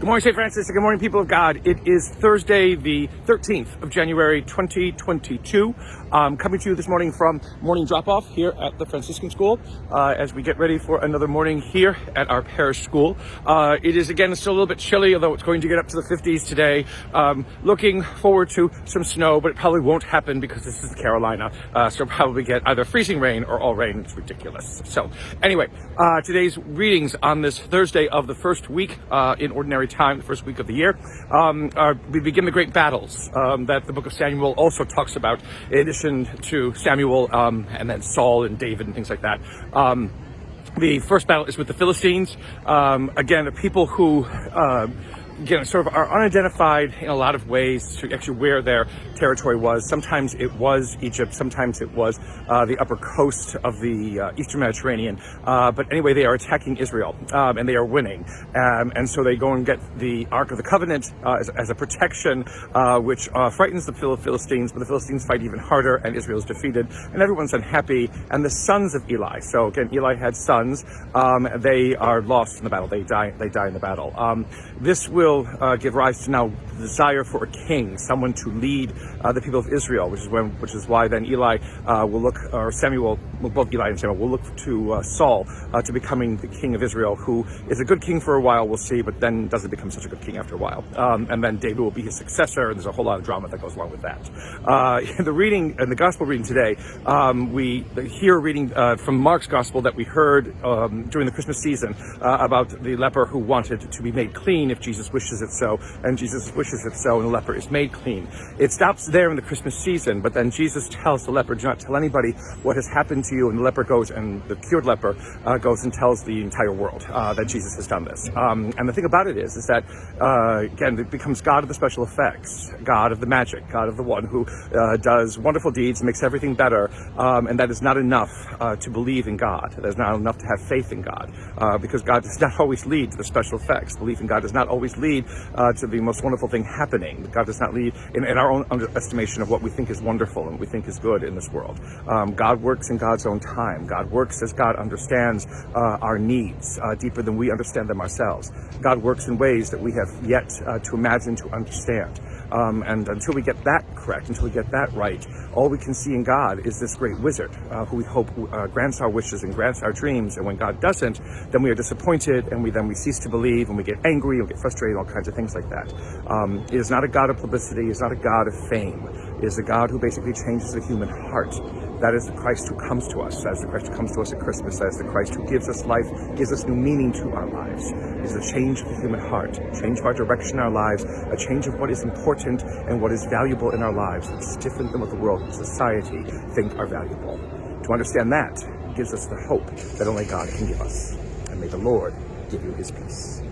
Good morning, St. Francis. Good morning, people of God. It is Thursday, the 13th of January, 2022. Coming to you this morning from morning drop-off here at the Franciscan School as we get ready for another morning here at our parish school. It is, again, still a little bit chilly, although it's going to get up to the 50s today. Looking forward to some snow, but it probably won't happen because this is Carolina. So we'll probably get either freezing rain or all rain. It's ridiculous. So anyway, today's readings on this Thursday of the first week in Ordinary Time, the first week of the year, we begin the great battles that the book of Samuel also talks about, in addition to Samuel and then Saul and David and things like that. The first battle is with the Philistines. Again, a people who sort of are unidentified in a lot of ways to actually where their territory was. Sometimes it was Egypt, sometimes it was the upper coast of the Eastern Mediterranean. But anyway, they are attacking Israel and they are winning. And so they go and get the Ark of the Covenant as a protection, which frightens the Philistines, but the Philistines fight even harder and Israel is defeated and everyone's unhappy. And the sons of Eli, so again, Eli had sons, they are lost in the battle. They die in the battle. This will give rise to now the desire for a king, someone to lead the people of Israel, which is why then Eli will look, or Samuel, both Eli and Samuel will look to Saul to becoming the king of Israel, who is a good king for a while, we'll see, but then doesn't become such a good king after a while. And then David will be his successor, and there's a whole lot of drama that goes along with that. The reading, and the gospel reading today, we hear a reading from Mark's gospel that we heard during the Christmas season about the leper who wanted to be made clean if Jesus wishes it so, and Jesus wishes it so, and the leper is made clean. It stops there in the Christmas season, but then Jesus tells the leper, do not tell anybody what has happened to you, and the leper goes, and the cured leper goes and tells the entire world that Jesus has done this. And the thing about it is that, again, it becomes God of the special effects, God of the magic, God of the one who does wonderful deeds, makes everything better, and that is not enough to believe in God. That is not enough to have faith in God, because God does not always lead to the special effects. Belief in God does not always lead to the most wonderful thing happening. God does not lead in our own estimation of what we think is wonderful and what we think is good in this world. God works in God's own time. God works as God understands our needs deeper than we understand them ourselves. God works in ways that we have yet to imagine, to understand. And until we get that correct, until we get that right, all we can see in God is this great wizard who we hope grants our wishes and grants our dreams. And when God doesn't, then we are disappointed, and we cease to believe, and we get angry, and we get frustrated, all kinds of things like that. It is not a God of publicity. It is not a God of fame. It is a God who basically changes the human heart. That is the Christ who comes to us. That is the Christ who comes to us at Christmas. That is the Christ who gives us life, gives us new meaning to our lives. It is a change of the human heart, a change of our direction in our lives, a change of what is important and what is valuable in our lives, which is different than what the world and society think are valuable. To understand that gives us the hope that only God can give us. And may the Lord give you his peace.